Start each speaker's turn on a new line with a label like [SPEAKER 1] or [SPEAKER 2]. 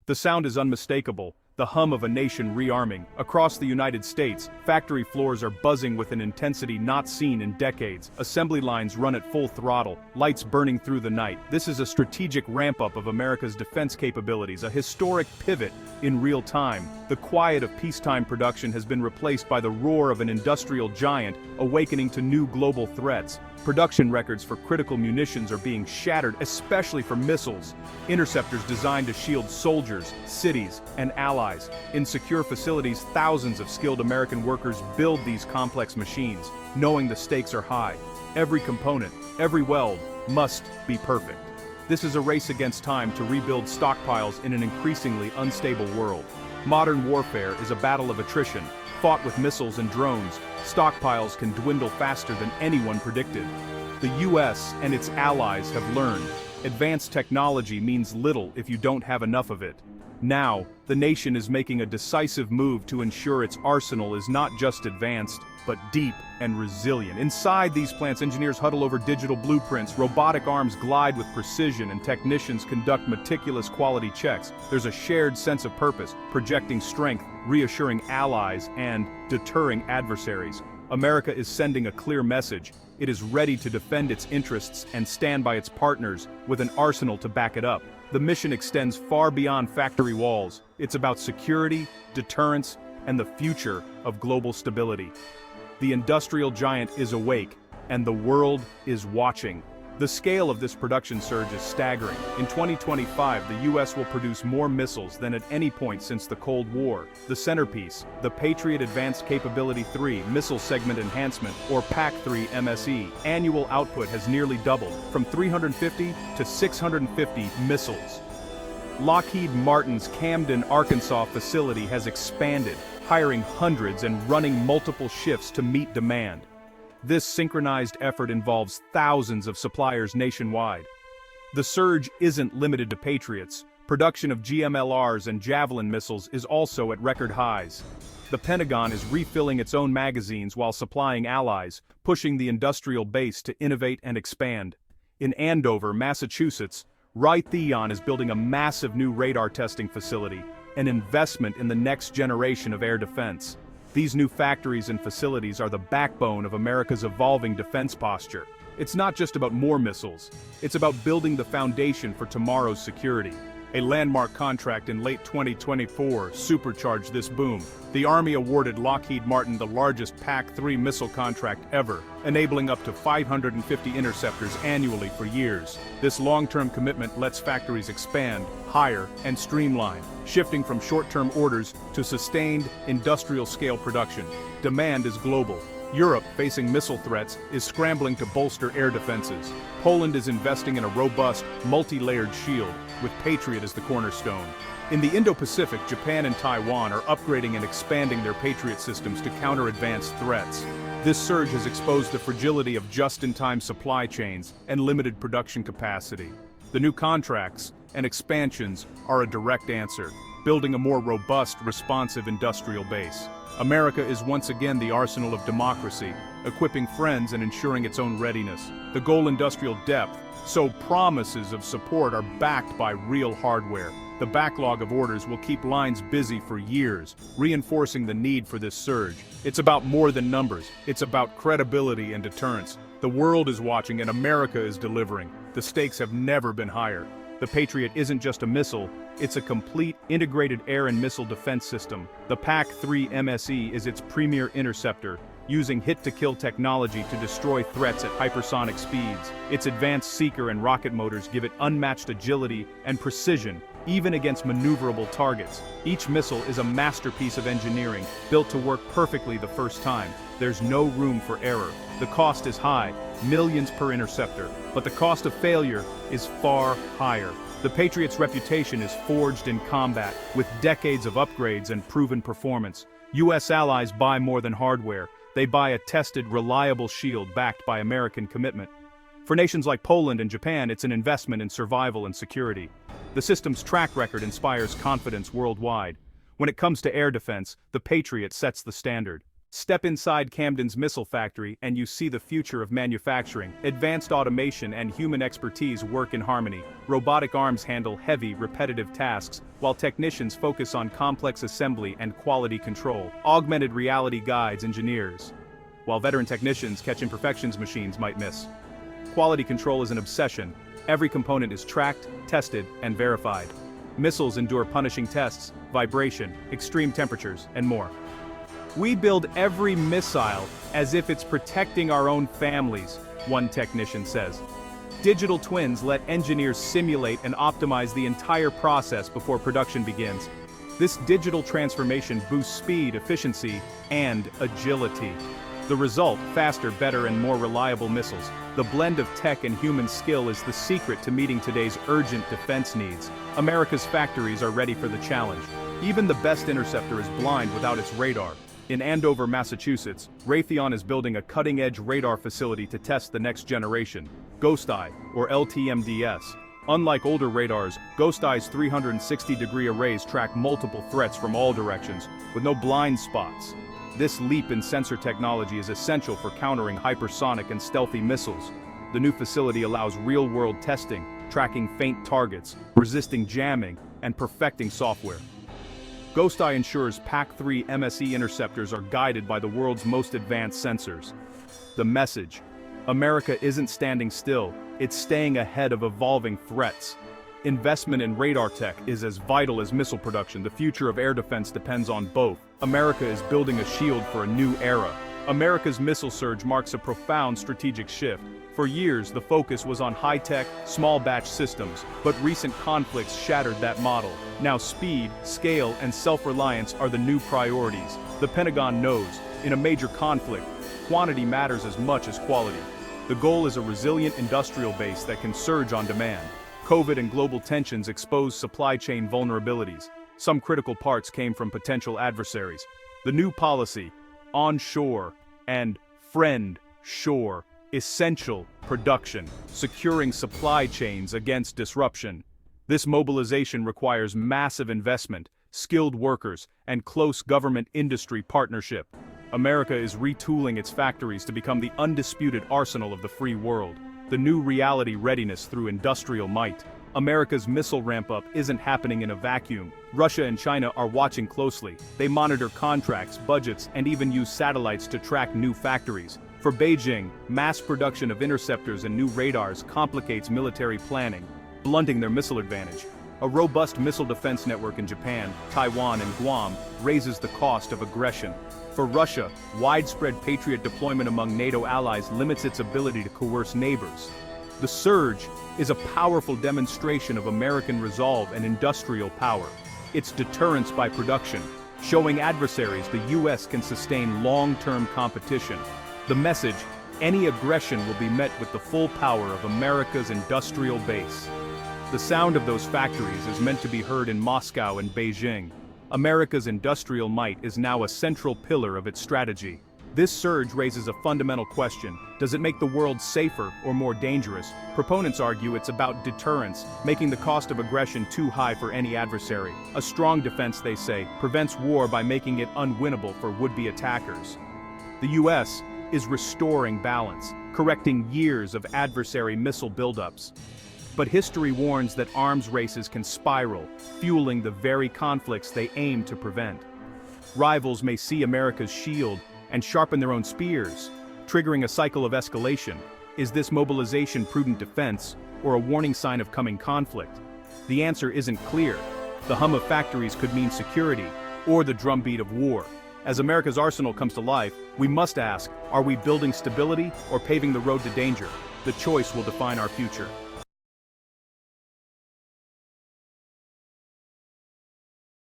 [SPEAKER 1] The sound is unmistakable, the hum of a nation rearming. Across the United States, factory floors are buzzing with an intensity not seen in decades. Assembly lines run at full throttle, lights burning through the night. This is a strategic ramp-up of America's defense capabilities, a historic pivot in real time. The quiet of peacetime production has been replaced by the roar of an industrial giant, awakening to new global threats. Production records for critical munitions are being shattered, especially for missiles. Interceptors designed to shield soldiers, cities, and allies. In secure facilities, thousands of skilled American workers build these complex machines, knowing the stakes are high. Every component, every weld, must be perfect. This is a race against time to rebuild stockpiles in an increasingly unstable world. Modern warfare is a battle of attrition, fought with missiles and drones. Stockpiles can dwindle faster than anyone predicted. The US and its allies have learned. Advanced technology means little if you don't have enough of it. Now, the nation is making a decisive move to ensure its arsenal is not just advanced, but deep and resilient. Inside these plants, engineers huddle over digital blueprints, robotic arms glide with precision, and technicians conduct meticulous quality checks. There's a shared sense of purpose, projecting strength, reassuring allies, and deterring adversaries. America is sending a clear message. It is ready to defend its interests and stand by its partners, with an arsenal to back it up. The mission extends far beyond factory walls. It's about security, deterrence, and the future of global stability. The industrial giant is awake, and the world is watching. The scale of this production surge is staggering. In 2025, the US will produce more missiles than at any point since the Cold War. The centerpiece, the Patriot Advanced Capability 3 Missile Segment Enhancement, or PAC-3 MSE, annual output has nearly doubled, from 350 to 650 missiles. Lockheed Martin's Camden, Arkansas facility has expanded, hiring hundreds and running multiple shifts to meet demand. This synchronized effort involves thousands of suppliers nationwide. The surge isn't limited to Patriots. Production of GMLRs and Javelin missiles is also at record highs. The Pentagon is refilling its own magazines while supplying allies, pushing the industrial base to innovate and expand. In Andover, Massachusetts, Raytheon is building a massive new radar testing facility, an investment in the next generation of air defense. These new factories and facilities are the backbone of America's evolving defense posture. It's not just about more missiles, it's about building the foundation for tomorrow's security. A landmark contract in late 2024 supercharged this boom. The Army awarded Lockheed Martin the largest PAC-3 missile contract ever, enabling up to 550 interceptors annually for years. This long-term commitment lets factories expand, hire, and streamline, shifting from short-term orders to sustained, industrial-scale production. Demand is global. Europe, facing missile threats, is scrambling to bolster air defenses. Poland is investing in a robust, multi-layered shield, with Patriot as the cornerstone. In the Indo-Pacific, Japan and Taiwan are upgrading and expanding their Patriot systems to counter advanced threats. This surge has exposed the fragility of just-in-time supply chains and limited production capacity. The new contracts and expansions are a direct answer, building a more robust, responsive industrial base. America is once again the arsenal of democracy, equipping friends and ensuring its own readiness. The goal, industrial depth, so promises of support are backed by real hardware. The backlog of orders will keep lines busy for years, reinforcing the need for this surge. It's about more than numbers. It's about credibility and deterrence. The world is watching and America is delivering. The stakes have never been higher. The Patriot isn't just a missile, it's a complete, integrated air and missile defense system. The PAC-3 MSE is its premier interceptor, using hit-to-kill technology to destroy threats at hypersonic speeds. Its advanced seeker and rocket motors give it unmatched agility and precision, even against maneuverable targets. Each missile is a masterpiece of engineering, built to work perfectly the first time. There's no room for error. The cost is high, millions per interceptor, but the cost of failure is far higher. The Patriot's reputation is forged in combat, with decades of upgrades and proven performance. US allies buy more than hardware. They buy a tested, reliable shield backed by American commitment. For nations like Poland and Japan, it's an investment in survival and security. The system's track record inspires confidence worldwide. When it comes to air defense, the Patriot sets the standard. Step inside Camden's missile factory and you see the future of manufacturing. Advanced automation and human expertise work in harmony. Robotic arms handle heavy, repetitive tasks, while technicians focus on complex assembly and quality control. Augmented reality guides engineers, while veteran technicians catch imperfections machines might miss. Quality control is an obsession. Every component is tracked, tested, and verified. Missiles endure punishing tests, vibration, extreme temperatures, and more. We build every missile as if it's protecting our own families, one technician says. Digital twins let engineers simulate and optimize the entire process before production begins. This digital transformation boosts speed, efficiency, and agility. The result, faster, better, and more reliable missiles. The blend of tech and human skill is the secret to meeting today's urgent defense needs. America's factories are ready for the challenge. Even the best interceptor is blind without its radar. In Andover, Massachusetts, Raytheon is building a cutting-edge radar facility to test the next generation, GhostEye, or LTMDS. Unlike older radars, GhostEye's 360-degree arrays track multiple threats from all directions, with no blind spots. This leap in sensor technology is essential for countering hypersonic and stealthy missiles. The new facility allows real-world testing, tracking faint targets, resisting jamming, and perfecting software. GhostEye ensures PAC-3 MSE interceptors are guided by the world's most advanced sensors. The message: America isn't standing still, it's staying ahead of evolving threats. Investment in radar tech is as vital as missile production. The future of air defense depends on both. America is building a shield for a new era. America's missile surge marks a profound strategic shift. For years, the focus was on high-tech, small-batch systems, but recent conflicts shattered that model. Now speed, scale, and self-reliance are the new priorities. The Pentagon knows, in a major conflict, quantity matters as much as quality. The goal is a resilient industrial base that can surge on demand. COVID and global tensions expose supply chain vulnerabilities. Some critical parts came from potential adversaries. The new policy, onshore and friend-shore, essential production, securing supply chains against disruption. This mobilization requires massive investment, skilled workers, and close government-industry partnership. America is retooling its factories to become the undisputed arsenal of the free world. The new reality: readiness through industrial might. America's missile ramp-up isn't happening in a vacuum. Russia and China are watching closely. They monitor contracts, budgets, and even use satellites to track new factories. For Beijing, mass production of interceptors and new radars complicates military planning, blunting their missile advantage. A robust missile defense network in Japan, Taiwan, and Guam raises the cost of aggression. For Russia, widespread Patriot deployment among NATO allies limits its ability to coerce neighbors. The surge is a powerful demonstration of American resolve and industrial power. It's deterrence by production, showing adversaries the U.S. can sustain long-term competition. The message: any aggression will be met with the full power of America's industrial base. The sound of those factories is meant to be heard in Moscow and Beijing. America's industrial might is now a central pillar of its strategy. This surge raises a fundamental question: does it make the world safer or more dangerous? Proponents argue it's about deterrence, making the cost of aggression too high for any adversary. A strong defense, they say, prevents war by making it unwinnable for would-be attackers. The U.S. is restoring balance, correcting years of adversary missile buildups. But history warns that arms races can spiral, fueling the very conflicts they aim to prevent. Rivals may see America's shield and sharpen their own spears, triggering a cycle of escalation. Is this mobilization prudent defense, or a warning sign of coming conflict? The answer isn't clear. The hum of factories could mean security, or the drumbeat of war. As America's arsenal comes to life, we must ask, are we building stability or paving the road to danger? The choice will define our future.